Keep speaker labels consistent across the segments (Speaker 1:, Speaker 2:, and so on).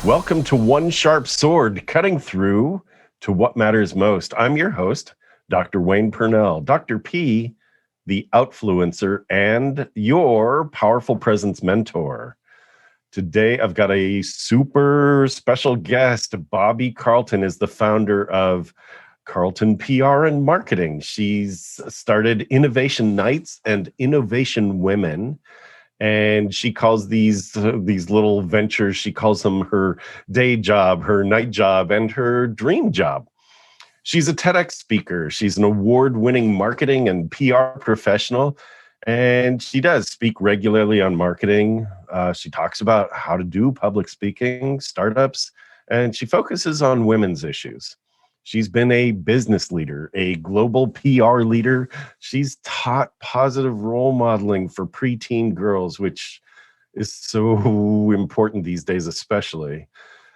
Speaker 1: Welcome to One Sharp Sword, cutting through to what matters most. I'm your host, Dr. Wayne Purnell, Dr. P, the outfluencer, and your powerful presence mentor. Today, I've got a super special guest. Bobbie Carlton is the founder of Carlton PR and Marketing. She's started Innovation Nights and Innovation Women. And she calls these little ventures, she calls them her day job, her night job, and her dream job. She's a TEDx speaker. She's an award-winning marketing and PR professional, and she does speak regularly on marketing. She talks about how to do public speaking, startups, and she focuses on women's issues. She's been a business leader, a global PR leader. She's taught positive role modeling for preteen girls, which is so important these days, especially.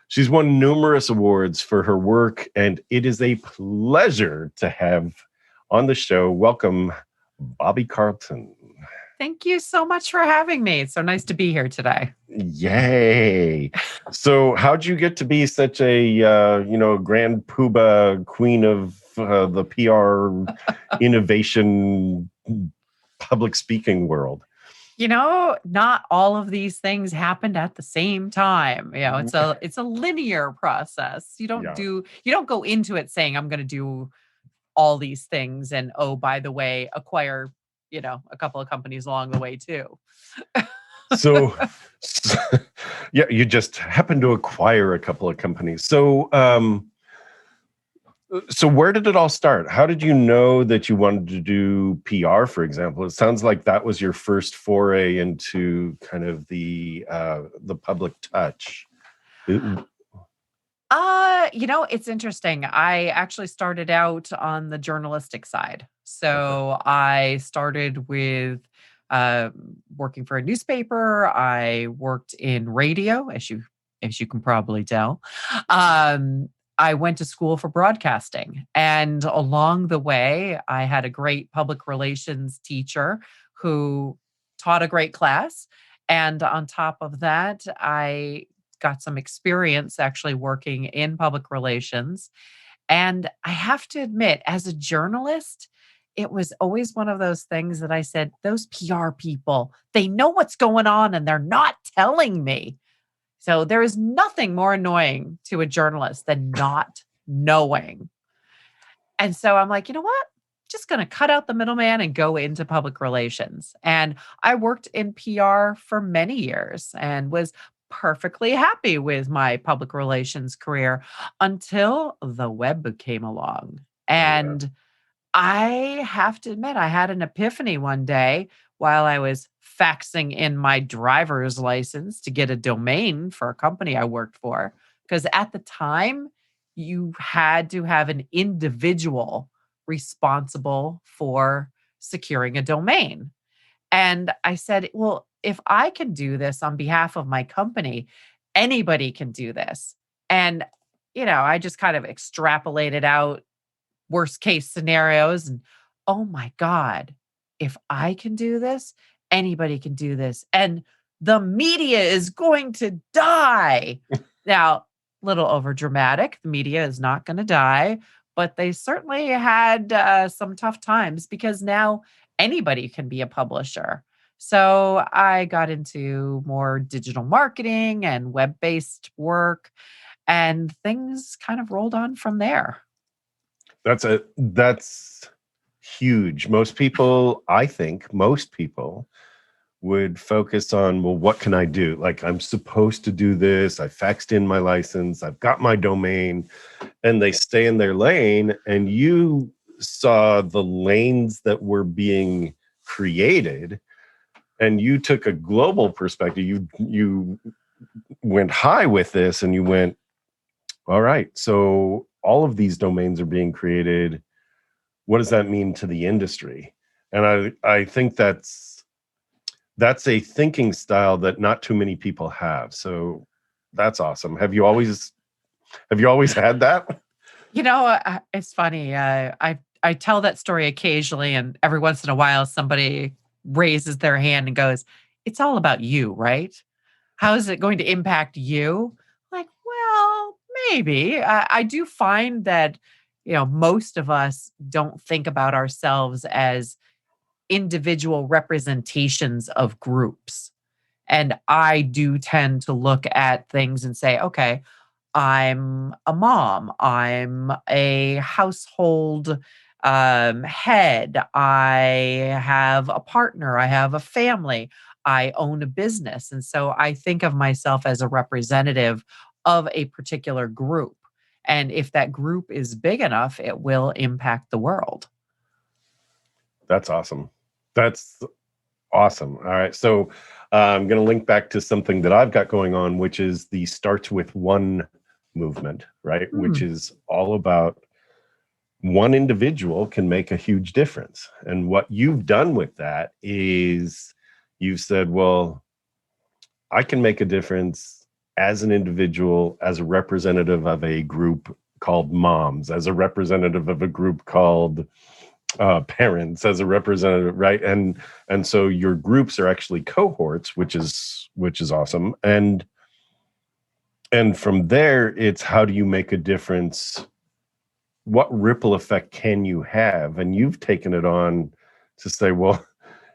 Speaker 1: She's won numerous awards for her work, and it is a pleasure to have on the show. Welcome, Bobbie Carlton.
Speaker 2: Thank you so much for having me. It's so nice to be here today.
Speaker 1: Yay. So how'd you get to be such a, grand poobah queen of the PR innovation public speaking world?
Speaker 2: Not all of these things happened at the same time. It's a linear process. You don't go into it saying, I'm going to do all these things. And, oh, by the way, acquire a couple of companies along the way too.
Speaker 1: So yeah, you just happen to acquire a couple of companies. So where did it all start? How did you know that you wanted to do PR, for example? It sounds like that was your first foray into kind of the public touch.
Speaker 2: It's interesting. I actually started out on the journalistic side. So I started with working for a newspaper. I worked in radio, as you can probably tell. I went to school for broadcasting, and along the way, I had a great public relations teacher who taught a great class. And on top of that, I got some experience actually working in public relations. And I have to admit, as a journalist, it was always one of those things that I said, those PR people, they know what's going on and they're not telling me. So there is nothing more annoying to a journalist than not knowing. And so I'm like, you know what? Just going to cut out the middleman and go into public relations. And I worked in PR for many years and was perfectly happy with my public relations career until the web came along. And I have to admit, I had an epiphany one day while I was faxing in my driver's license to get a domain for a company I worked for. Because at the time, you had to have an individual responsible for securing a domain. And I said, well, if I can do this on behalf of my company, anybody can do this. And, I just kind of extrapolated out worst case scenarios. And oh my God, if I can do this, anybody can do this. And the media is going to die. Now, a little over dramatic. The media is not going to die, but they certainly had some tough times because now anybody can be a publisher. So I got into more digital marketing and web-based work, and things kind of rolled on from there.
Speaker 1: That's huge. Most people would focus on, well, what can I do? Like, I'm supposed to do this. I faxed in my license. I've got my domain, and they stay in their lane. And you saw the lanes that were being created, and you took a global perspective. You went high with this, and you went, all right, so all of these domains are being created. What does that mean to the industry? And I think that's a thinking style that not too many people have. So that's awesome. Have you always had that?
Speaker 2: It's funny. I tell that story occasionally, and every once in a while, somebody raises their hand and goes, "It's all about you, right? How is it going to impact you?" Like, maybe. I do find that, most of us don't think about ourselves as individual representations of groups. And I do tend to look at things and say, okay, I'm a mom, I'm a household head, I have a partner, I have a family, I own a business. And so I think of myself as a representative of a particular group. And if that group is big enough, it will impact the world.
Speaker 1: That's awesome. That's awesome. All right. So I'm going to link back to something that I've got going on, which is the Starts With One movement, right? Which
Speaker 2: Hmm.
Speaker 1: is all about one individual can make a huge difference. And what you've done with that is you've said, well, I can make a difference as an individual, as a representative of a group called moms, as a representative of a group called parents, as a representative, right? And so your groups are actually cohorts, which is awesome. And from there, it's how do you make a difference? What ripple effect can you have? And you've taken it on to say, well,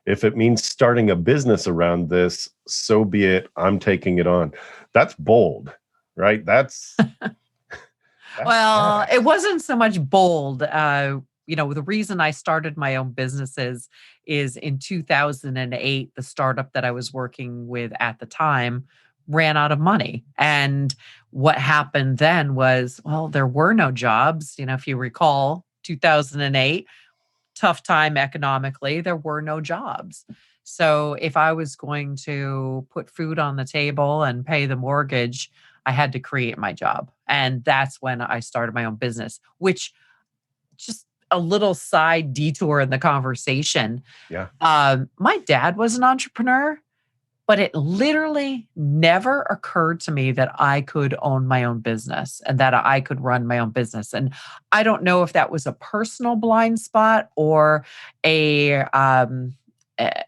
Speaker 1: if it means starting a business around this, so be it. I'm taking it on. That's bold, right? That's
Speaker 2: Well, it
Speaker 1: badass.
Speaker 2: wasn't so much bold. The reason I started my own businesses is in 2008, the startup that I was working with at the time ran out of money. And what happened then was, well, there were no jobs. If you recall, 2008, tough time economically, there were no jobs. So if I was going to put food on the table and pay the mortgage, I had to create my job. And that's when I started my own business, which just a little side detour in the conversation.
Speaker 1: Yeah.
Speaker 2: My dad was an entrepreneur, but it literally never occurred to me that I could own my own business and that I could run my own business. And I don't know if that was a personal blind spot or an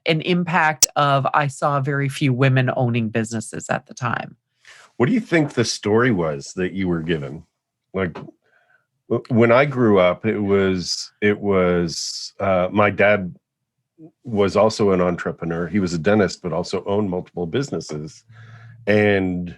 Speaker 2: impact of I saw very few women owning businesses at the time.
Speaker 1: What do you think the story was that you were given? Like when I grew up, it was my dad was also an entrepreneur. He was a dentist, but also owned multiple businesses. And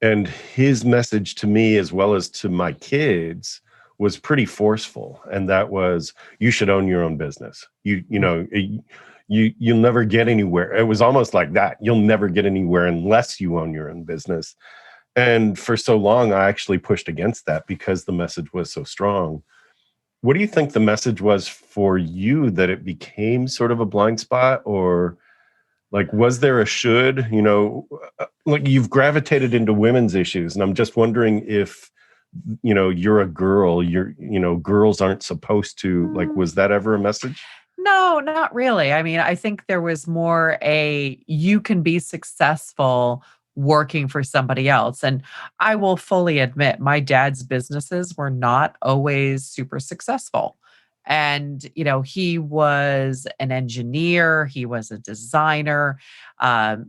Speaker 1: and his message to me as well as to my kids was pretty forceful, and that was you should own your own business. You'll never get anywhere. It was almost like that. You'll never get anywhere unless you own your own business. And for so long I actually pushed against that because the message was so strong. What do you think the message was for you, that it became sort of a blind spot? Or like, was there a should, like you've gravitated into women's issues, and I'm just wondering if, you're a girl, girls aren't supposed to, like,
Speaker 2: Mm,
Speaker 1: was that ever a message?
Speaker 2: No, not really. I mean, I think there was more you can be successful working for somebody else. And I will fully admit, my dad's businesses were not always super successful. And, he was an engineer, he was a designer,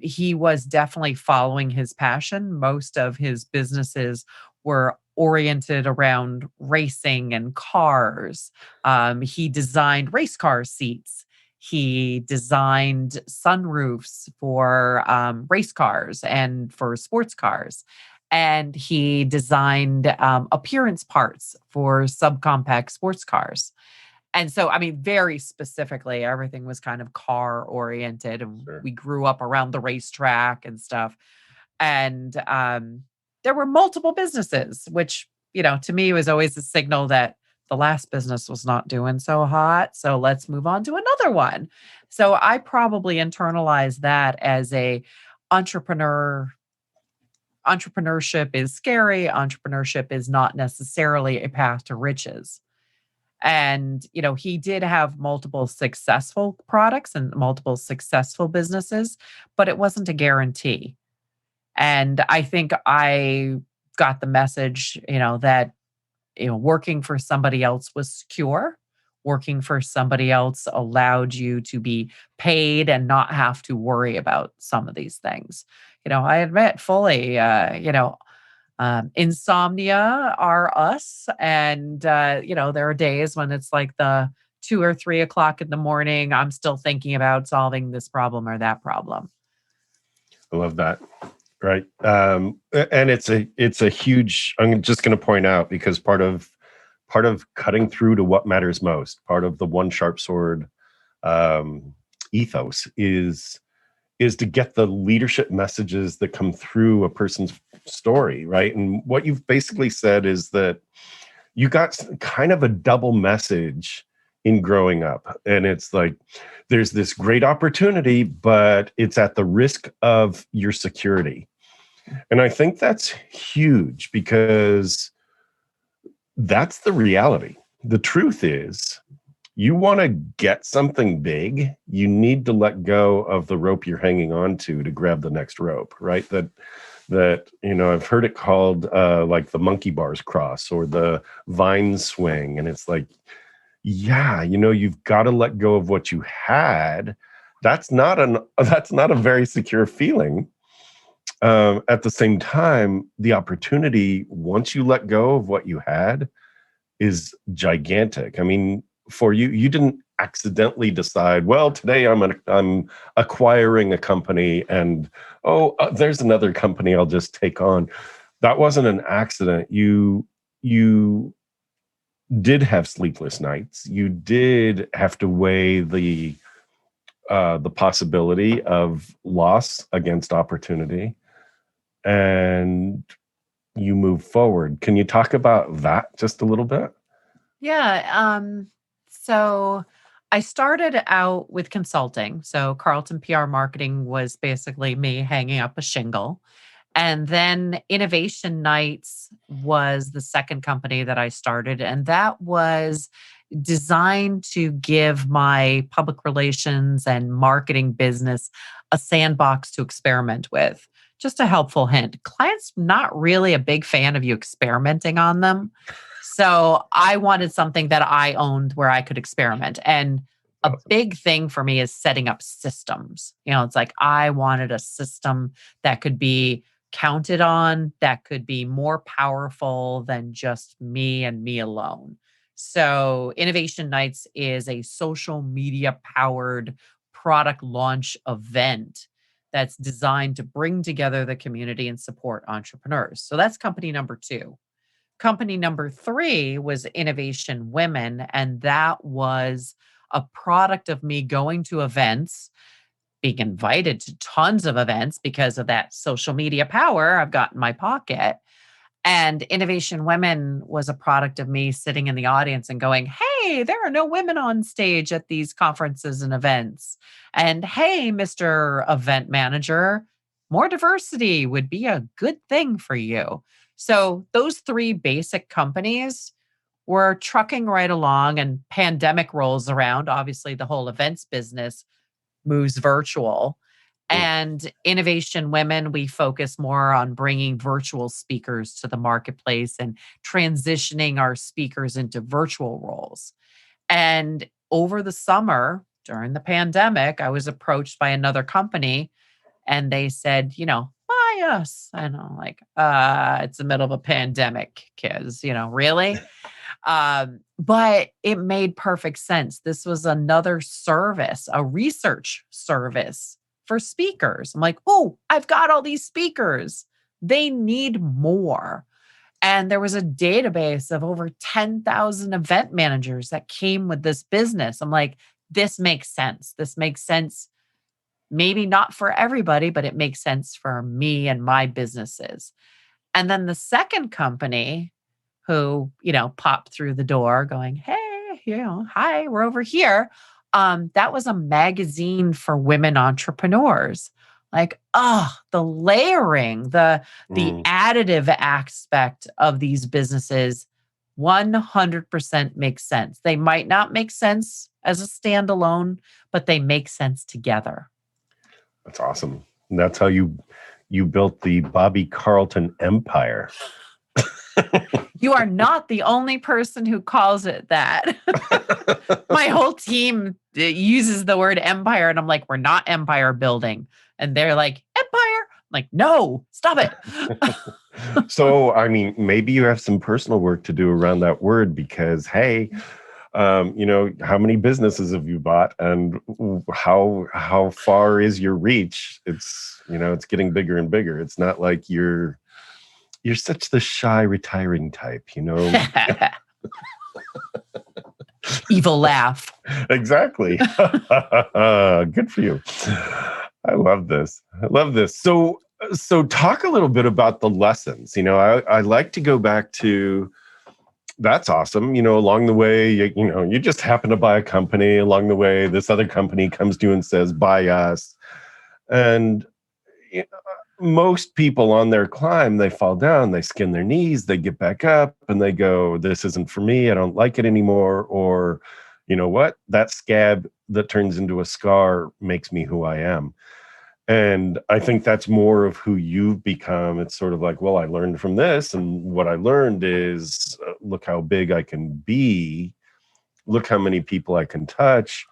Speaker 2: he was definitely following his passion. Most of his businesses were oriented around racing and cars. He designed race car seats. He designed sunroofs for race cars and for sports cars. And he designed appearance parts for subcompact sports cars. And so, I mean, very specifically, everything was kind of car oriented. And
Speaker 1: Sure.
Speaker 2: we grew up around the racetrack and stuff. And there were multiple businesses, which, to me was always a signal that the last business was not doing so hot. So let's move on to another one. So I probably internalized that as a entrepreneur. Entrepreneurship is scary. Entrepreneurship is not necessarily a path to riches. And, he did have multiple successful products and multiple successful businesses, but it wasn't a guarantee. And I think I got the message, that, working for somebody else was secure. Working for somebody else allowed you to be paid and not have to worry about some of these things. I admit fully, Insomnia are us. And, there are days when it's like the 2 or 3 o'clock in the morning. I'm still thinking about solving this problem or that problem.
Speaker 1: I love that. Right. And it's a huge, I'm just going to point out, because part of cutting through to what matters most, part of the one sharp sword ethos is to get the leadership messages that come through a person's story, right? And what you've basically said is that you got kind of a double message in growing up. And it's like, there's this great opportunity, but it's at the risk of your security. And I think that's huge, because that's the reality. The truth is, you want to get something big, you need to let go of the rope you're hanging on to grab the next rope, right? That I've heard it called like the monkey bars cross or the vine swing. And it's like, yeah, you've got to let go of what you had. That's not a very secure feeling. At the same time, the opportunity, once you let go of what you had, is gigantic. I mean, for you, you didn't accidentally decide, well, today I'm acquiring a company, and there's another company I'll just take on. That wasn't an accident. You did have sleepless nights. You did have to weigh the possibility of loss against opportunity, and you move forward. Can you talk about that just a little bit?
Speaker 2: Yeah. So I started out with consulting. So Carlton PR marketing was basically me hanging up a shingle. And then Innovation Nights was the second company that I started. And that was designed to give my public relations and marketing business a sandbox to experiment with. Just a helpful hint. Clients not really a big fan of you experimenting on them. So I wanted something that I owned where I could experiment. And a big thing for me is setting up systems. It's like I wanted a system that could be counted on, that could be more powerful than just me and me alone. So Innovation Nights is a social media powered product launch event that's designed to bring together the community and support entrepreneurs. So that's company number 2. Company number 3 was Innovation Women, and that was a product of me going to events, being invited to tons of events because of that social media power I've got in my pocket. And Innovation Women was a product of me sitting in the audience and going, hey, there are no women on stage at these conferences and events. And hey, Mr. Event Manager, more diversity would be a good thing for you. So those 3 basic companies were trucking right along, and pandemic rolls around. Obviously, the whole events business moves virtual. And Innovation Women, we focus more on bringing virtual speakers to the marketplace and transitioning our speakers into virtual roles. And over the summer, during the pandemic, I was approached by another company, and they said, buy us. And I'm like, it's the middle of a pandemic, kids, really? But it made perfect sense. This was another service, a research service for speakers. I'm like, oh, I've got all these speakers. They need more. And there was a database of over 10,000 event managers that came with this business. I'm like, this makes sense. This makes sense. Maybe not for everybody, but it makes sense for me and my businesses. And then the second company who, popped through the door going, hey, hi, we're over here. That was a magazine for women entrepreneurs. Like, the layering, the additive aspect of these businesses 100% makes sense. They might not make sense as a standalone, but they make sense together.
Speaker 1: That's awesome. And that's how you built the Bobbie Carlton empire.
Speaker 2: You are not the only person who calls it that. My whole team uses the word empire, and I'm like, we're not empire building. And they're like, empire? Like, no, stop it.
Speaker 1: So, I mean, maybe you have some personal work to do around that word because, hey, how many businesses have you bought, and how far is your reach? It's getting bigger and bigger. It's not like you're such the shy, retiring type,
Speaker 2: Evil laugh.
Speaker 1: Exactly. Good for you. I love this. So talk a little bit about the lessons. I like to go back to, that's awesome. Along the way, you just happen to buy a company. Along the way, this other company comes to you and says, buy us. And most people on their climb, they fall down, they skin their knees, they get back up and they go, this isn't for me. I don't like it anymore. Or, you know what? That scab that turns into a scar makes me who I am. And I think that's more of who you've become. It's sort of like, well, I learned from this. And what I learned is, look how big I can be. Look how many people I can touch.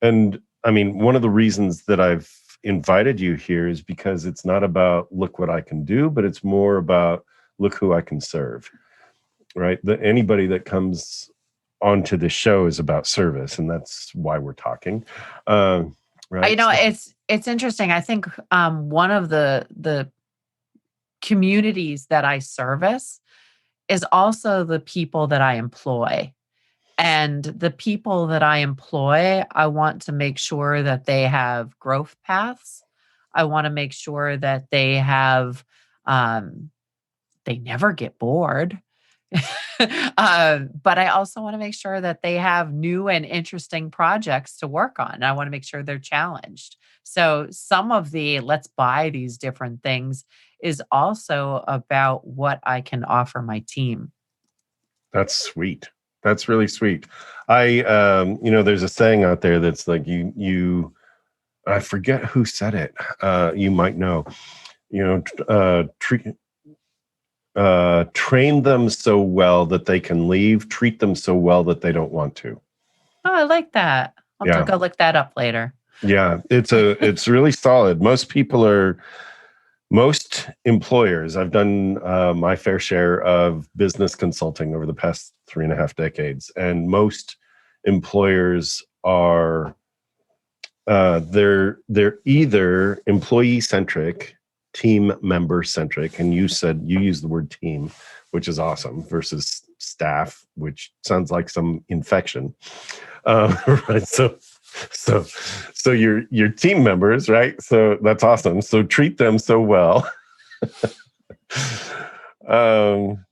Speaker 1: And I mean, one of the reasons that I've invited you here is because it's not about look what I can do, but it's more about look who I can serve, right? Anybody that comes onto the show is about service. And that's why we're talking. Right.
Speaker 2: It's interesting. I think one of the communities that I service is also the people that I employ. And the people that I employ, I want to make sure that they have growth paths. I want to make sure that they have, they never get bored. But I also want to make sure that they have new and interesting projects to work on. And I want to make sure they're challenged. So some of the let's buy these different things is also about what I can offer my team.
Speaker 1: That's sweet. That's really sweet. There's a saying out there that's like I forget who said it. You might know, train them so well that they can leave, treat them so well that they don't want to.
Speaker 2: Oh, I like that. I'll have to go look that up later.
Speaker 1: Yeah, it's really solid. Most employers, I've done my fair share of business consulting over the past 3.5 decades, and most employers are they're either employee centric, team member centric, and you used the word team, which is awesome, versus staff, which sounds like some infection, right? So your team members, right? So that's awesome. So treat them so well.
Speaker 2: I'm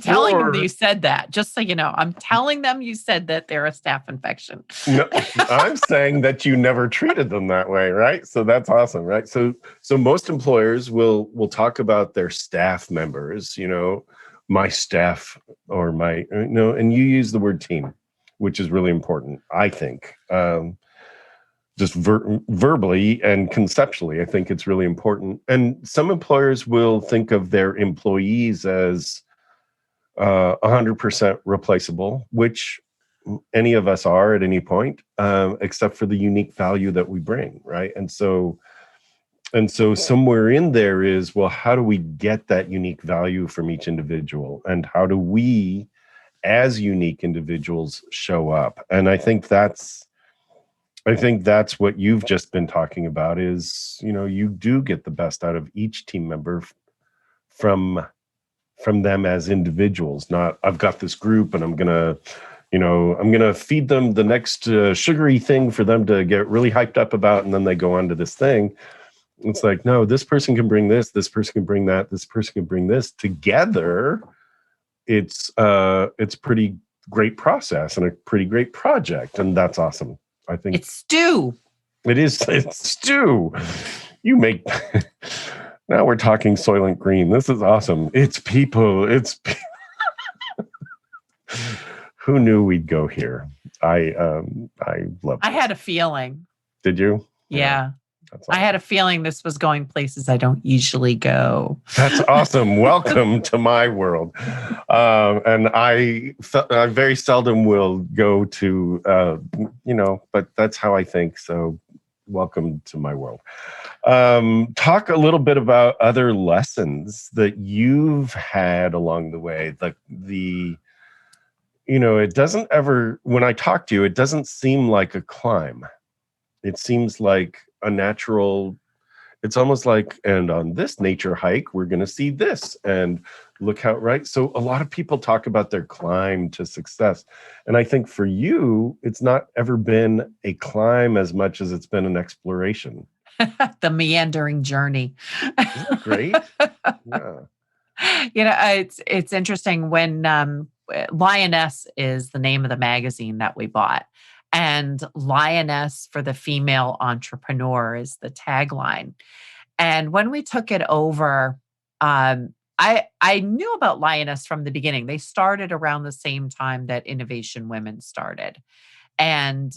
Speaker 2: telling them you said that, just so you know. I'm telling them you said that they're a staph infection.
Speaker 1: No, I'm saying that you never treated them that way, right? So that's awesome, right? So most employers will talk about their staff members, my staff or my, and you use the word team, which is really important, I think. Just verbally and conceptually, I think it's really important. And some employers will think of their employees as 100% replaceable, which any of us are at any point, except for the unique value that we bring, right? And so somewhere in there is, well, how do we get that unique value from each individual? And how do we, as unique individuals, show up? And I think that's what you've just been talking about is, you do get the best out of each team member from them as individuals, not I've got this group and I'm going to feed them the next sugary thing for them to get really hyped up about. And then they go on to this thing. It's like, no, this person can bring this person can bring that, this person can bring this together. It's pretty great process and a pretty great project. And that's awesome. I think
Speaker 2: it's stew.
Speaker 1: It's stew. You make, now we're talking Soylent Green. This is awesome. It's people. Who knew we'd go here? I love this.
Speaker 2: I had a feeling.
Speaker 1: Did you?
Speaker 2: Yeah. Awesome. I had a feeling this was going places I don't usually go.
Speaker 1: That's awesome. Welcome to my world. And I very seldom will go to, but that's how I think. So welcome to my world. Talk a little bit about other lessons that you've had along the way. It doesn't ever, when I talk to you, it doesn't seem like a climb. It seems like a natural, it's almost like, and on this nature hike, we're going to see this, and look how, right? So a lot of people talk about their climb to success. And I think for you, it's not ever been a climb as much as it's been an exploration.
Speaker 2: The meandering journey.
Speaker 1: Isn't that great? Yeah.
Speaker 2: It's interesting when Lioness is the name of the magazine that we bought. And Lioness for the female entrepreneur is the tagline. And when we took it over, I knew about Lioness from the beginning. They started around the same time that Innovation Women started. And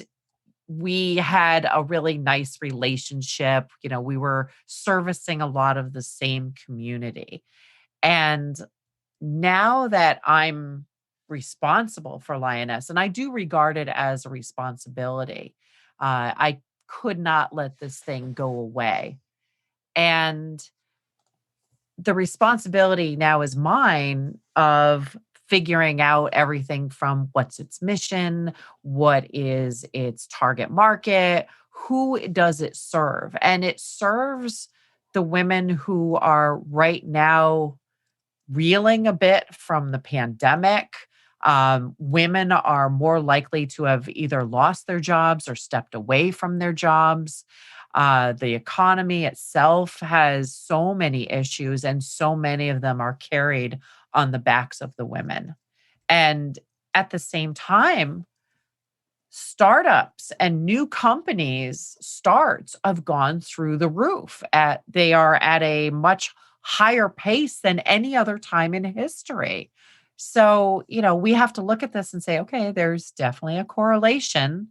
Speaker 2: we had a really nice relationship. We were servicing a lot of the same community. And now that I'm responsible for Lioness, and I do regard it as a responsibility, I could not let this thing go away. And the responsibility now is mine of figuring out everything from what's its mission, what is its target market, who does it serve? And it serves the women who are right now reeling a bit from the pandemic. Women are more likely to have either lost their jobs or stepped away from their jobs. The economy itself has so many issues, and so many of them are carried on the backs of the women. And at the same time, startups and new companies starts have gone through the roof. They are at a much higher pace than any other time in history. So, we have to look at this and say, okay, there's definitely a correlation.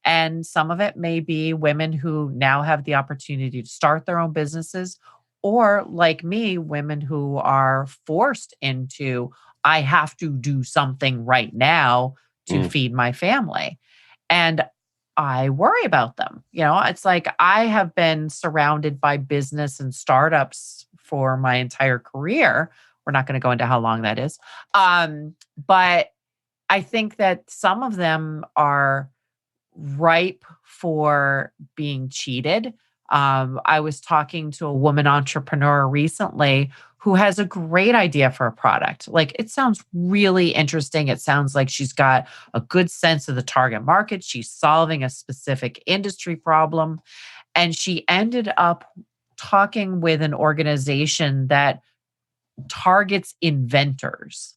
Speaker 2: And some of it may be women who now have the opportunity to start their own businesses, or like me, women who are forced into, I have to do something right now to feed my family. And I worry about them. It's like I have been surrounded by business and startups for my entire career. We're not going to go into how long that is. But I think that some of them are ripe for being cheated. I was talking to a woman entrepreneur recently who has a great idea for a product. Like, it sounds really interesting. It sounds like she's got a good sense of the target market. She's solving a specific industry problem. And she ended up talking with an organization that targets inventors.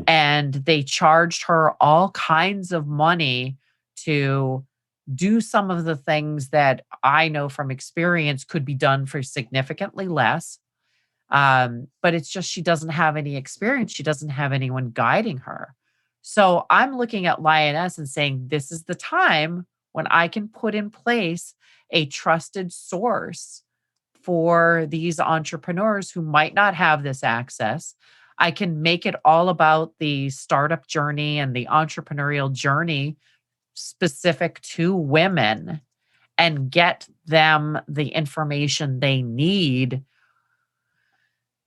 Speaker 2: And they charged her all kinds of money to do some of the things that I know from experience could be done for significantly less. But it's just she doesn't have any experience. She doesn't have anyone guiding her. So I'm looking at Lioness and saying, this is the time when I can put in place a trusted source for these entrepreneurs who might not have this access. I can make it all about the startup journey and the entrepreneurial journey specific to women, and get them the information they need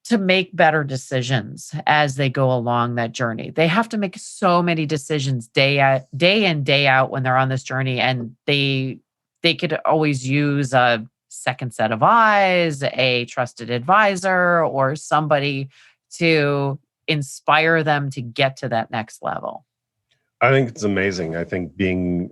Speaker 2: to make better decisions as they go along that journey. They have to make so many decisions day in, day out when they're on this journey, and they could always use a second set of eyes, a trusted advisor, or somebody to inspire them to get to that next level.
Speaker 1: I think it's amazing. I think being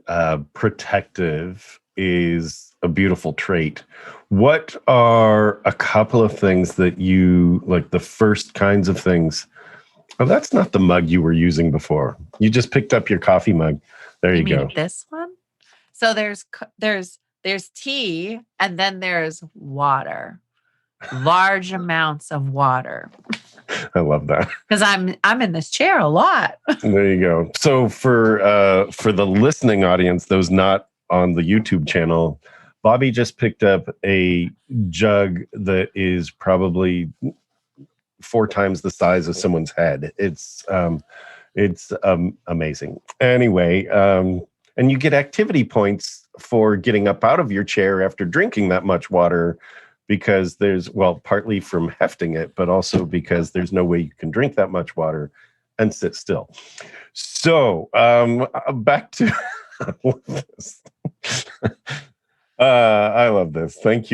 Speaker 1: protective is a beautiful trait. What are a couple of things that you, like the first kinds of things? Oh, that's not the mug you were using before. You just picked up your coffee mug. There you go.
Speaker 2: This one? So there's tea, and then there's water. Large amounts of water.
Speaker 1: I love that.
Speaker 2: Because I'm in this chair a lot.
Speaker 1: There you go. So for the listening audience, those not on the YouTube channel, Bobbie just picked up a jug that is probably 4 times the size of someone's head. It's amazing. Anyway, and you get activity points for getting up out of your chair after drinking that much water, because partly from hefting it, but also because there's no way you can drink that much water and sit still. So back to this. I love this. Thanks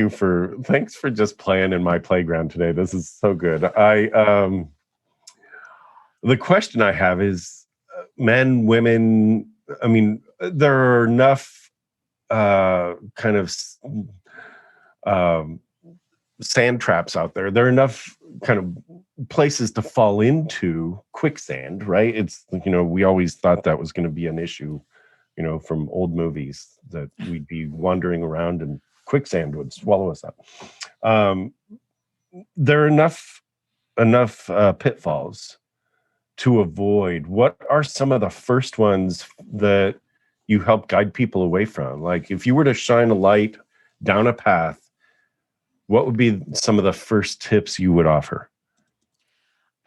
Speaker 1: for just playing in my playground today. This is so good. The question I have is, men, women, I mean, there are enough kind of sand traps out there. There are enough kind of places to fall into quicksand, right? It's, we always thought that was going to be an issue, from old movies, that we'd be wandering around and quicksand would swallow us up. There are enough pitfalls to avoid. What are some of the first ones that you help guide people away from? Like, if you were to shine a light down a path, what would be some of the first tips you would offer?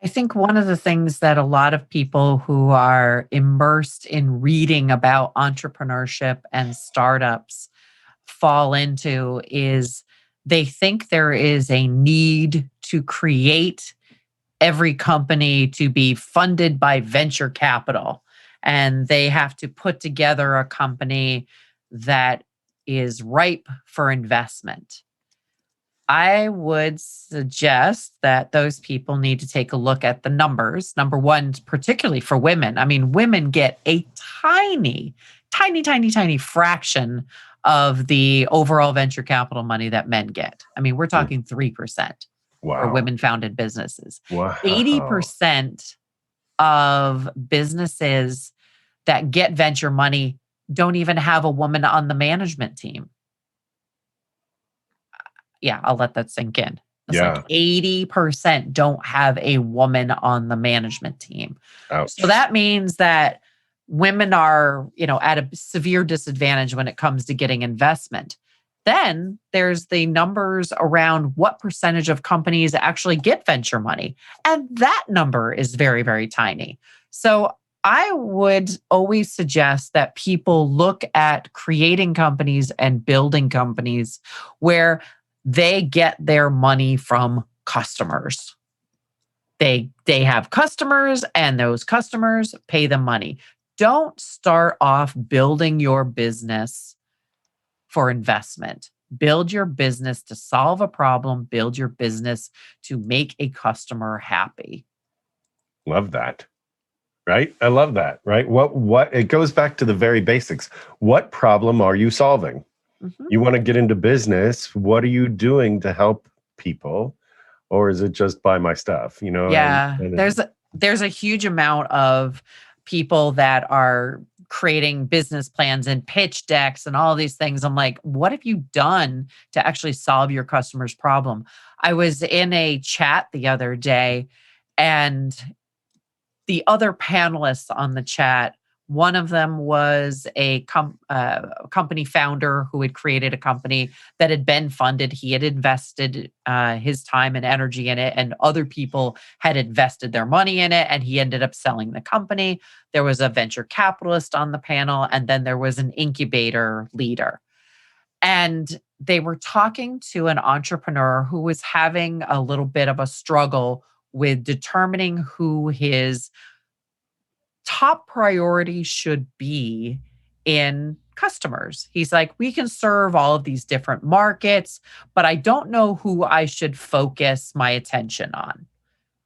Speaker 2: I think one of the things that a lot of people who are immersed in reading about entrepreneurship and startups fall into is they think there is a need to create every company to be funded by venture capital, and they have to put together a company that is ripe for investment. I would suggest that those people need to take a look at the numbers. Number one, particularly for women. I mean, women get a tiny, tiny, tiny, tiny fraction of the overall venture capital money that men get. I mean, we're talking 3% for women-founded businesses.
Speaker 1: Wow.
Speaker 2: 80% of businesses that get venture money don't even have a woman on the management team. Yeah, I'll let that sink in. It's like 80% don't have a woman on the management team.
Speaker 1: Ouch.
Speaker 2: So that means that women are, at a severe disadvantage when it comes to getting investment. Then there's the numbers around what percentage of companies actually get venture money. And that number is very, very tiny. So I would always suggest that people look at creating companies and building companies where they get their money from customers. They have customers, and those customers pay them money. Don't start off building your business for investment. Build your business to solve a problem. Build your business to make a customer happy.
Speaker 1: Love that. Right? I love that. Right? What it goes back to the very basics. What problem are you solving? Mm-hmm. You want to get into business. What are you doing to help people? Or is it just buy my stuff?
Speaker 2: Yeah. There's a huge amount of people that are creating business plans and pitch decks and all these things. I'm like, what have you done to actually solve your customer's problem? I was in a chat the other day, and the other panelists on the chat, one of them was a company founder who had created a company that had been funded. He had invested his time and energy in it, and other people had invested their money in it, and he ended up selling the company. There was a venture capitalist on the panel, and then there was an incubator leader. And they were talking to an entrepreneur who was having a little bit of a struggle with determining who his top priority should be in customers. He's like, we can serve all of these different markets, but I don't know who I should focus my attention on.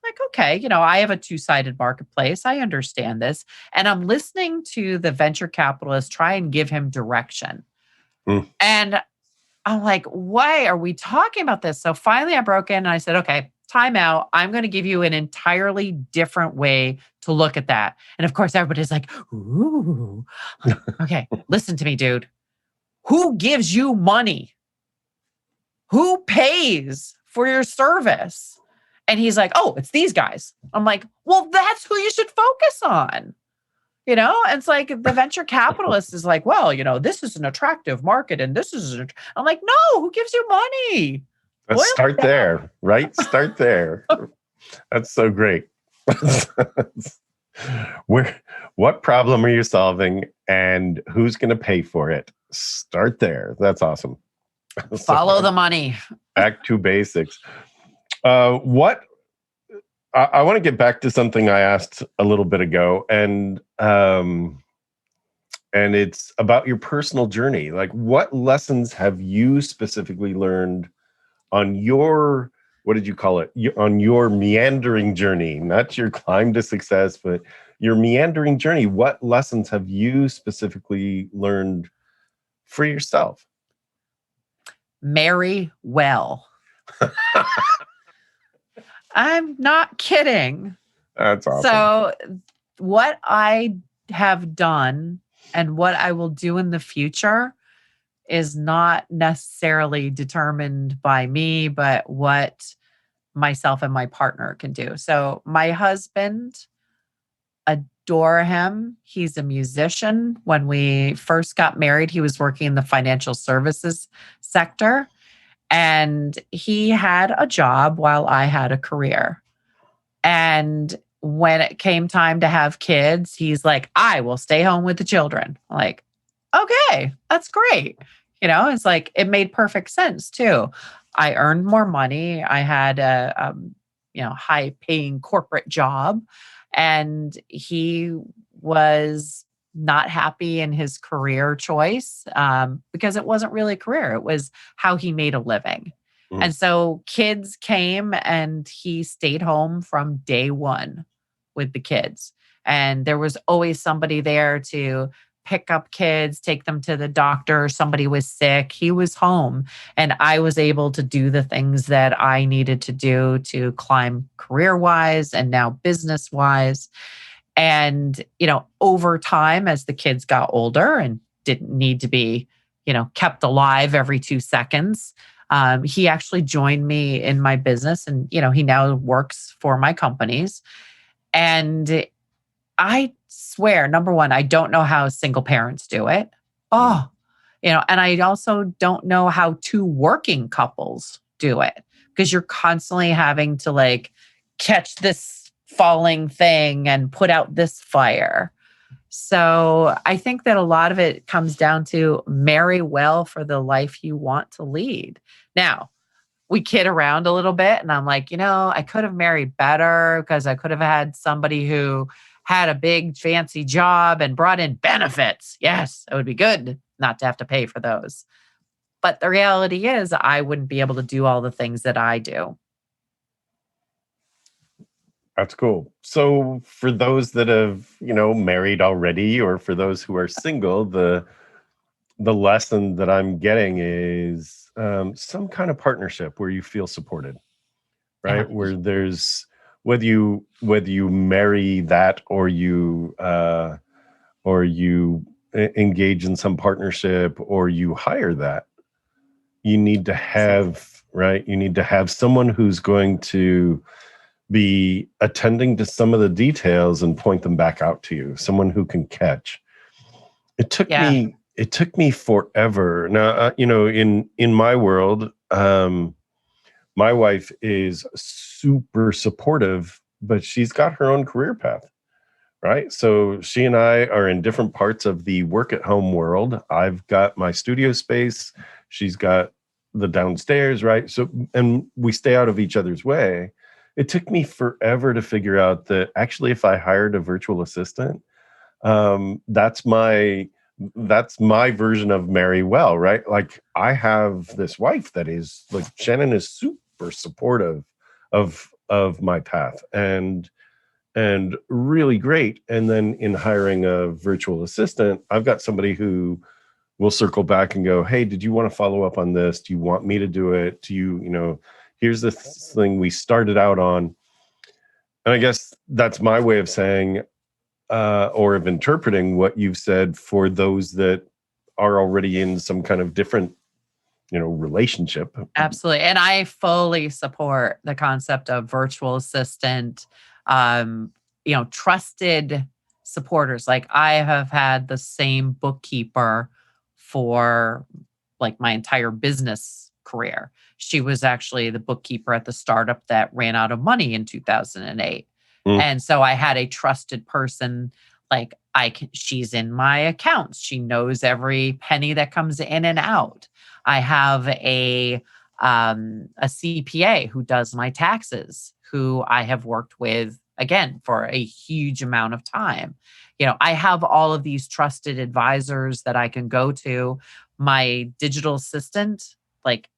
Speaker 2: Like, okay, I have a two-sided marketplace. I understand this. And I'm listening to the venture capitalist try and give him direction. And I'm like, why are we talking about this? So finally I broke in and I said, okay, time out. I'm going to give you an entirely different way to look at that. And of course, everybody's like, ooh, okay, listen to me, dude. Who gives you money? Who pays for your service? And he's like, oh, it's these guys. I'm like, well, that's who you should focus on. And it's like the venture capitalist is like, well, this is an attractive market and this is, I'm like, no, who gives you money?
Speaker 1: Let's start there, right? Start there. That's so great. What problem are you solving? And who's going to pay for it? Start there. That's awesome.
Speaker 2: Follow the money.
Speaker 1: Back to basics. What I want to get back to something I asked a little bit ago, and it's about your personal journey. Like, what lessons have you specifically learned on your, what did you call it? On your meandering journey, not your climb to success, but your meandering journey. What lessons have you specifically learned for yourself?
Speaker 2: Marry well. I'm not kidding.
Speaker 1: That's awesome.
Speaker 2: So what I have done and what I will do in the future is not necessarily determined by me, but what myself and my partner can do. So my husband, adore him. He's a musician. When we first got married, he was working in the financial services sector. And he had a job while I had a career. And when it came time to have kids, he's like, I will stay home with the children. I'm like, okay, that's great. It's like, it made perfect sense too. I earned more money. I had a high paying corporate job, and he was not happy in his career choice because it wasn't really a career. It was how he made a living.
Speaker 1: Mm.
Speaker 2: And so kids came and he stayed home from day one with the kids. And there was always somebody there to pick up kids, take them to the doctor. Somebody was sick. He was home. And I was able to do the things that I needed to do to climb career-wise and now business-wise. And, over time, as the kids got older and didn't need to be, kept alive every 2 seconds, he actually joined me in my business. And, he now works for my companies. And I swear, number one, I don't know how single parents do it. And I also don't know how 2 working couples do it, because you're constantly having to catch this falling thing and put out this fire. So I think that a lot of it comes down to marry well for the life you want to lead. Now, we kid around a little bit and I'm like, I could have married better because I could have had somebody who had a big fancy job and brought in benefits. Yes, it would be good not to have to pay for those. But the reality is I wouldn't be able to do all the things that I do.
Speaker 1: That's cool. So for those that have, married already, or for those who are single, the lesson that I'm getting is some kind of partnership where you feel supported, right?
Speaker 2: Yeah.
Speaker 1: Where there's, whether you marry that or you engage in some partnership or you hire that, you need to have, right? You need to have someone who's going to be attending to some of the details and point them back out to you. Someone who can catch. It took me forever. Now, in my world, my wife is super supportive, but she's got her own career path, right? So she and I are in different parts of the work at home world. I've got my studio space. She's got the downstairs, right? So, and we stay out of each other's way. It took me forever to figure out that actually, if I hired a virtual assistant, that's my version of marry well, right? Like, I have this wife that is like, Shannon is super supportive of my path and really great. And then in hiring a virtual assistant, I've got somebody who will circle back and go, hey, did you want to follow up on this? Do you want me to do it? Do you, here's the thing we started out on. And I guess that's my way of saying, or of interpreting what you've said for those that are already in some kind of different, relationship.
Speaker 2: Absolutely. And I fully support the concept of virtual assistant, trusted supporters. Like, I have had the same bookkeeper for my entire business career. She was actually the bookkeeper at the startup that ran out of money in 2008. And so I had a trusted person Like she's in my accounts. She knows every penny that comes in and out. I have a CPA who does my taxes, who I have worked with again for a huge amount of time. I have all of these trusted advisors that I can go to. My digital assistant, like,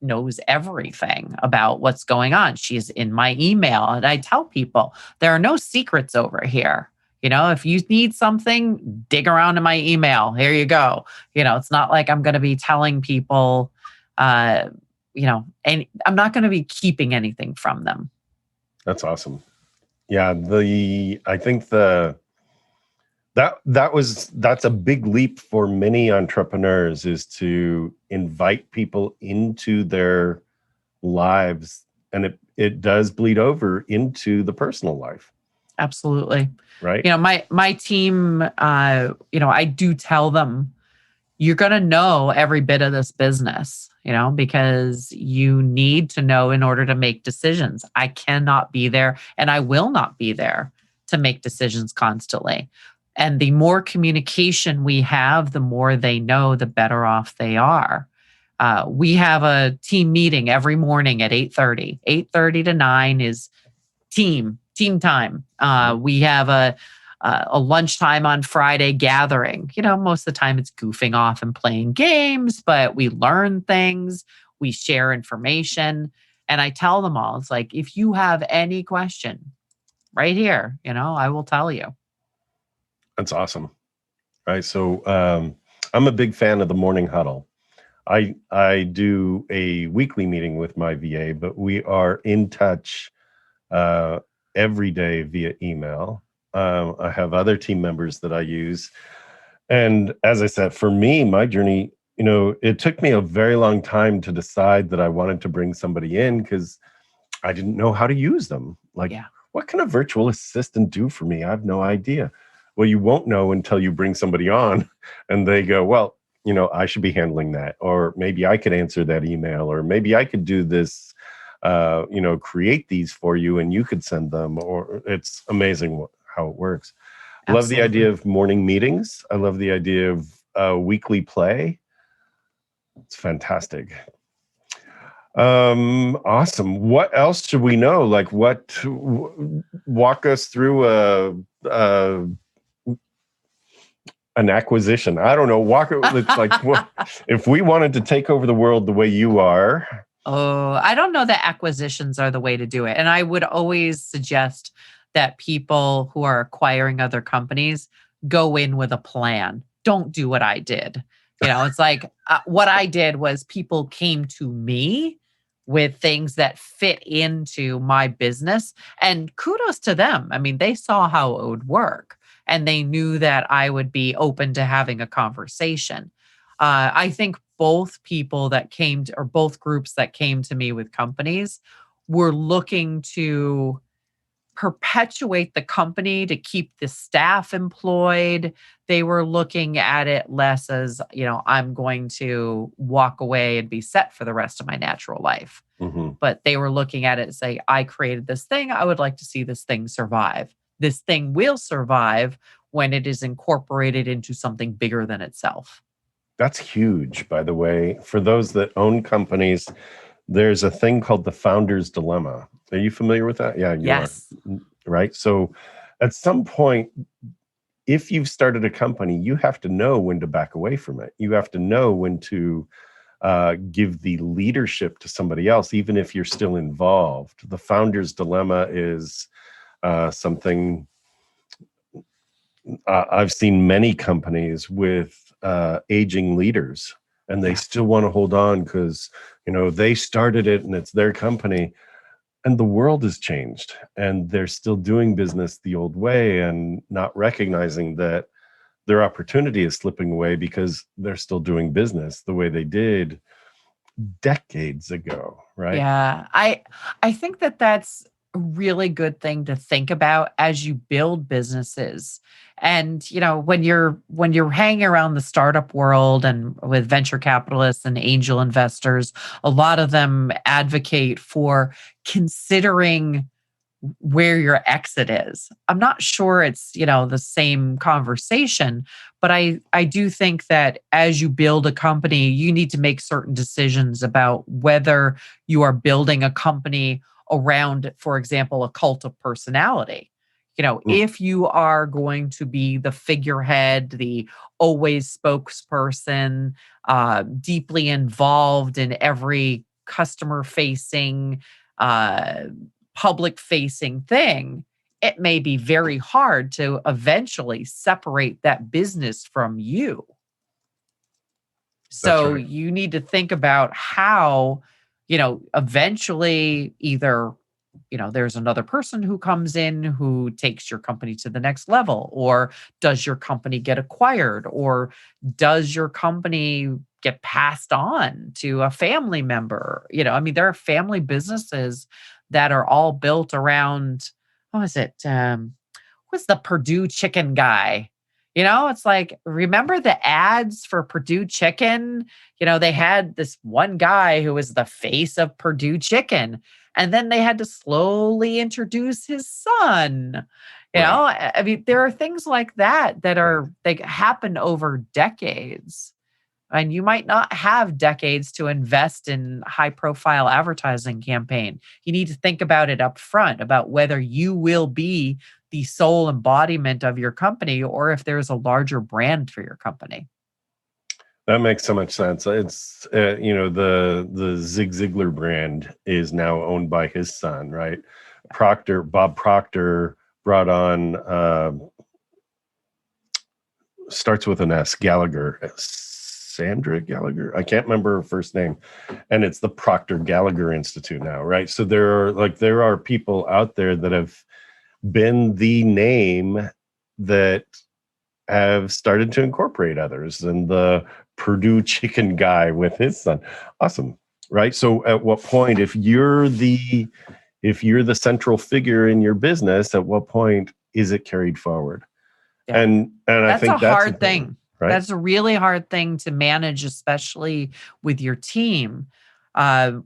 Speaker 2: knows everything about what's going on. She's in my email. And I tell people there are no secrets over here. If you need something, dig around in my email. Here you go. It's not like I'm going to be telling people, and I'm not going to be keeping anything from them.
Speaker 1: That's awesome. Yeah. I think that's a big leap for many entrepreneurs, is to invite people into their lives, and it does bleed over into the personal life.
Speaker 2: Absolutely.
Speaker 1: Right.
Speaker 2: My team, I do tell them, you're going to know every bit of this business, because you need to know in order to make decisions. I cannot be there, and I will not be there to make decisions constantly. And the more communication we have, the more they know, the better off they are. We have a team meeting every morning at 8:30. 8:30 to 9 is team time. We have a lunchtime on Friday gathering. Most of the time it's goofing off and playing games, but we learn things, we share information. And I tell them all, it's like, if you have any question right here, I will tell you.
Speaker 1: That's awesome. Right. So I'm a big fan of the morning huddle. I do a weekly meeting with my VA, but we are in touch every day via email. I have other team members that I use. And as I said, for me, my journey, it took me a very long time to decide that I wanted to bring somebody in, because I didn't know how to use them. Like, what can a virtual assistant do for me? I have no idea. Well, you won't know until you bring somebody on and they go, well, I should be handling that. Or maybe I could answer that email, or maybe I could do this, create these for you and you could send them. Or it's amazing how it works. I love the idea of morning meetings. I love the idea of weekly play. It's fantastic. Awesome. What else should we know? Like, walk us through an acquisition. I don't know. It's like, if we wanted to take over the world the way you are.
Speaker 2: Oh, I don't know that acquisitions are the way to do it. And I would always suggest that people who are acquiring other companies go in with a plan. Don't do what I did. It's like what I did was people came to me with things that fit into my business, and kudos to them. I mean, they saw how it would work, and they knew that I would be open to having a conversation. I think both people that came to, or both groups that came to me with companies, were looking to perpetuate the company to keep the staff employed. They were looking at it less as, I'm going to walk away and be set for the rest of my natural life.
Speaker 1: Mm-hmm.
Speaker 2: But they were looking at it and say, I created this thing. I would like to see this thing survive. This thing will survive when it is incorporated into something bigger than itself.
Speaker 1: That's huge, by the way. For those that own companies, there's a thing called the founder's dilemma. Are you familiar with that? Yeah, you are. Right? So at some point, if you've started a company, you have to know when to back away from it. You have to know when to give the leadership to somebody else, even if you're still involved. The founder's dilemma is something I've seen many companies with aging leaders, and they still want to hold on because, they started it and it's their company. And the world has changed, and they're still doing business the old way and not recognizing that their opportunity is slipping away because they're still doing business the way they did decades ago, right?
Speaker 2: Yeah, I think that that's a really good thing to think about as you build businesses. And when you're hanging around the startup world and with venture capitalists and angel investors, a lot of them advocate for considering where your exit is. I'm not sure it's, the same conversation, but I do think that as you build a company, you need to make certain decisions about whether you are building a company around, for example, a cult of personality.
Speaker 1: Mm,
Speaker 2: If you are going to be the figurehead, the always spokesperson, deeply involved in every customer facing, uh, public facing thing, it may be very hard to eventually separate that business from you.
Speaker 1: that's
Speaker 2: So
Speaker 1: right.
Speaker 2: you need to think about how, eventually either, there's another person who comes in who takes your company to the next level, or does your company get acquired, or does your company get passed on to a family member? I mean, there are family businesses that are all built around, what was it? What's the Purdue chicken guy? It's like, remember the ads for Purdue chicken? They had this one guy who was the face of Purdue chicken, and then they had to slowly introduce his son.
Speaker 1: Right.
Speaker 2: I mean, there are things like that that
Speaker 1: Right.
Speaker 2: are, they happen over decades. And you might not have decades to invest in high profile advertising campaign. You need to think about it up front about whether you will be the sole embodiment of your company or if there's a larger brand for your company.
Speaker 1: That makes so much sense. It's the Zig Ziglar brand is now owned by his son, right? Bob Proctor brought on starts with an S, Gallagher, Sandra Gallagher. I can't remember her first name, and it's the Proctor Gallagher Institute now, right? So there are people out there that have been the name that have started to incorporate others, and the Purdue chicken guy with his son. Awesome. Right. So at what point, if you're the central figure in your business, at what point is it carried forward?
Speaker 2: Yeah.
Speaker 1: And I
Speaker 2: That's a
Speaker 1: think that's
Speaker 2: hard
Speaker 1: important,
Speaker 2: thing.
Speaker 1: right?
Speaker 2: That's a really hard thing to manage, especially with your team. I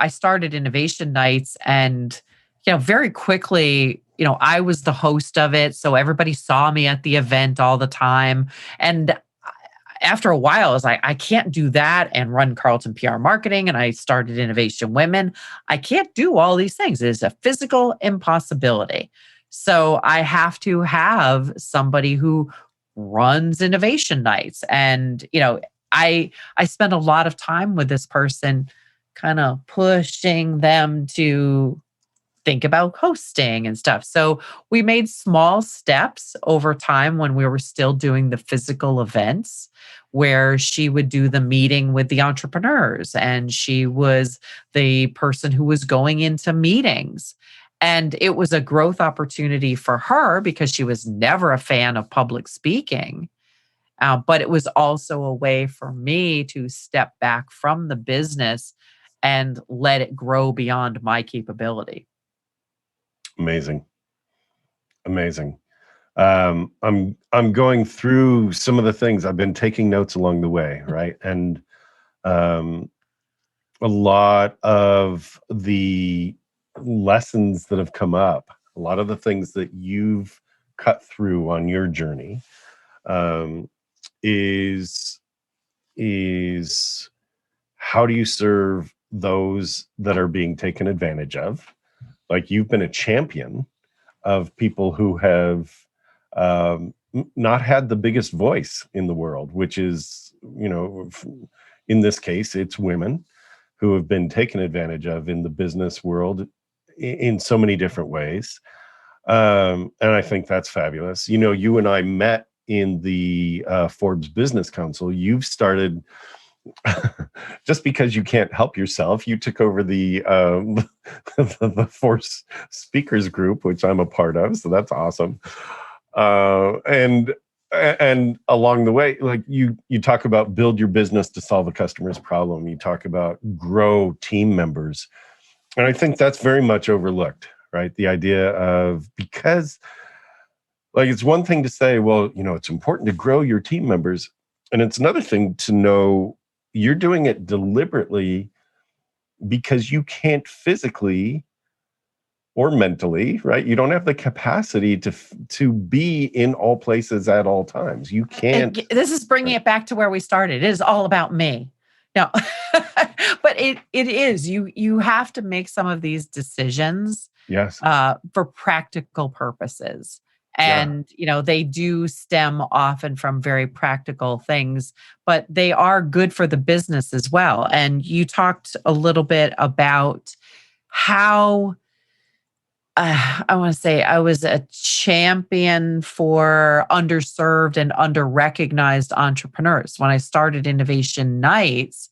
Speaker 2: started innovation nights and, very quickly, I was the host of it. So everybody saw me at the event all the time. And after a while, I was like, I can't do that and run Carlton PR marketing. And I started Innovation Women. I can't do all these things. It is a physical impossibility. So I have to have somebody who runs innovation nights. And, I spend a lot of time with this person, kind of pushing them to think about hosting and stuff. So we made small steps over time when we were still doing the physical events, where she would do the meeting with the entrepreneurs and she was the person who was going into meetings. And it was a growth opportunity for her because she was never a fan of public speaking. But it was also a way for me to step back from the business and let it grow beyond my capability.
Speaker 1: Amazing. Amazing. I'm going through some of the things. I've been taking notes along the way, right? And um, a lot of the lessons that have come up, a lot of the things that you've cut through on your journey, um, is is how do you serve those that are being taken advantage of? Like, you've been a champion of people who have not had the biggest voice in the world, which is, in this case, it's women who have been taken advantage of in the business world in so many different ways. And I think that's fabulous. You and I met in the Forbes Business Council. You've started just because you can't help yourself, you took over the Force Speakers Group, which I'm a part of. So that's awesome. And along the way, like you talk about build your business to solve a customer's problem. You talk about grow team members, and I think that's very much overlooked, right? The idea of, because like, it's one thing to say, well, it's important to grow your team members, and it's another thing to know you're doing it deliberately because you can't physically or mentally, right? You don't have the capacity to be in all places at all times. You can't.
Speaker 2: This is bringing it back to where we started. It is all about me. No, but it is. You have to make some of these decisions
Speaker 1: Yes.
Speaker 2: for practical purposes.
Speaker 1: Yeah.
Speaker 2: And, they do stem often from very practical things, but they are good for the business as well. And you talked a little bit about how I want to say I was a champion for underserved and under-recognized entrepreneurs. When I started Innovation Nights,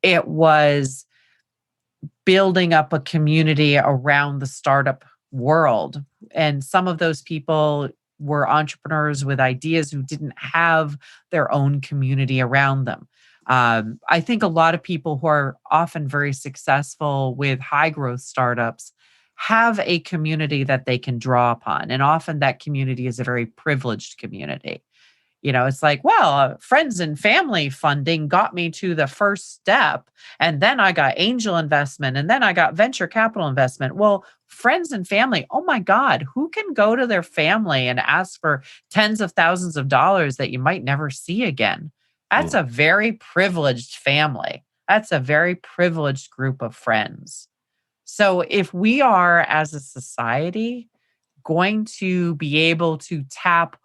Speaker 2: it was building up a community around the startup world. And some of those people were entrepreneurs with ideas who didn't have their own community around them. I think a lot of people who are often very successful with high growth startups have a community that they can draw upon. And often that community is a very privileged community. It's like, well, friends and family funding got me to the first step. And then I got angel investment and then I got venture capital investment. Well, friends and family, oh my God, who can go to their family and ask for tens of thousands of dollars that you might never see again? That's a very privileged family. That's a very privileged group of friends. So if we are, as a society, going to be able to tap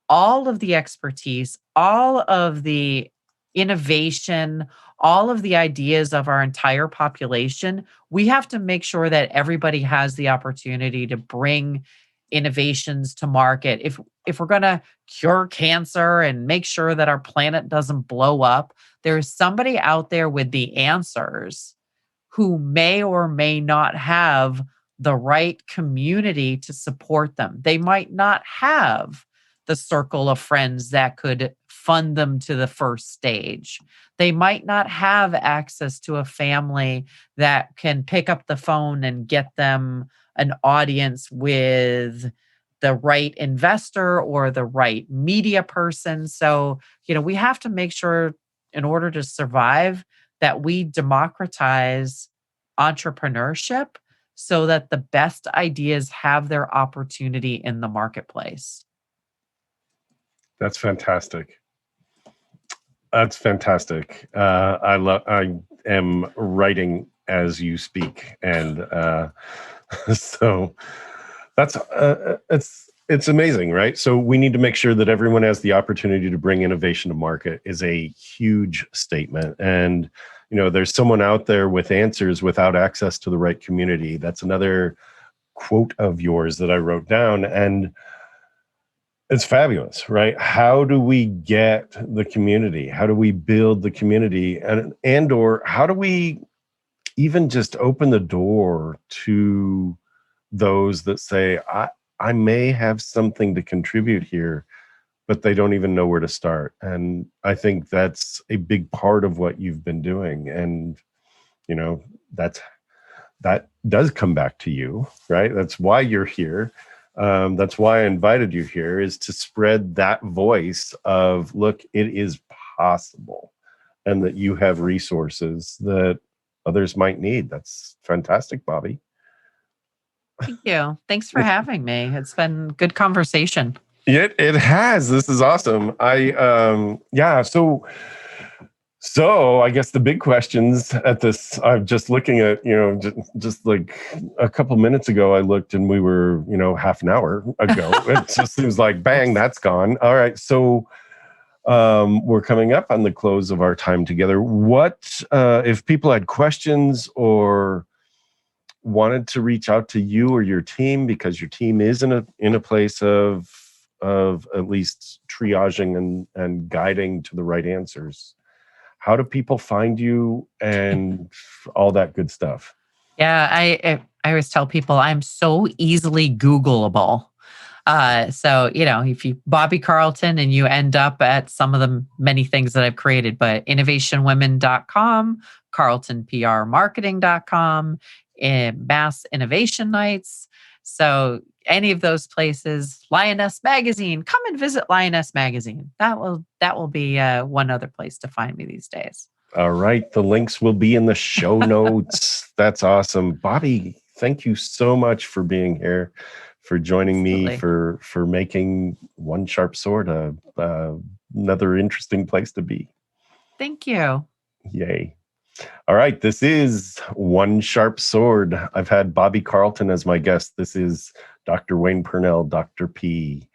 Speaker 2: all of the expertise, all of the innovation, all of the ideas of our entire population, we have to make sure that everybody has the opportunity to bring innovations to market. If we're going to cure cancer and make sure that our planet doesn't blow up, there's somebody out there with the answers who may or may not have the right community to support them. They might not have the circle of friends that could fund them to the first stage. They might not have access to a family that can pick up the phone and get them an audience with the right investor or the right media person. So, we have to make sure in order to survive that we democratize entrepreneurship so that the best ideas have their opportunity in the marketplace.
Speaker 1: That's fantastic. That's fantastic. I am writing as you speak, and so that's it's amazing, right? So we need to make sure that everyone has the opportunity to bring innovation to market is a huge statement. And there's someone out there with answers without access to the right community. That's another quote of yours that I wrote down, and it's fabulous, right? How do we get the community? How do we build the community? And or how do we even just open the door to those that say, I may have something to contribute here, but they don't even know where to start. And I think that's a big part of what you've been doing. And, that does come back to you, right? That's why you're here. That's why I invited you here, is to spread that voice of, look, it is possible, and that you have resources that others might need. That's fantastic, Bobbie.
Speaker 2: Thank you. Thanks for having me. It's been good conversation.
Speaker 1: It has. This is awesome. So I guess the big questions at this, I'm just looking at, just like a couple minutes ago, I looked and we were, half an hour ago. It just seems like, bang, that's gone. All right. So we're coming up on the close of our time together. What, if people had questions or wanted to reach out to you or your team, because your team is in a place of at least triaging and guiding to the right answers, how do people find you and all that good stuff?
Speaker 2: Yeah, I always tell people I'm so easily Googleable. So, if you Bobbie Carlton and you end up at some of the many things that I've created, but innovationwomen.com, carltonprmarketing.com, Mass Innovation Nights. So any of those places, Lioness Magazine, come and visit Lioness Magazine. That will be one other place to find me these days.
Speaker 1: All right. The links will be in the show notes. That's awesome. Bobbie, Thank you so much for being here, for joining me,
Speaker 2: Absolutely.
Speaker 1: for making One Sharp Sword another interesting place to be.
Speaker 2: Thank you.
Speaker 1: Yay. All right, this is One Sharp Sword. I've had Bobbie Carlton as my guest. This is Dr. Wayne Purnell, Dr. P.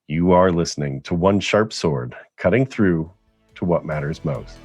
Speaker 1: You are listening to One Sharp Sword, cutting through to what matters most.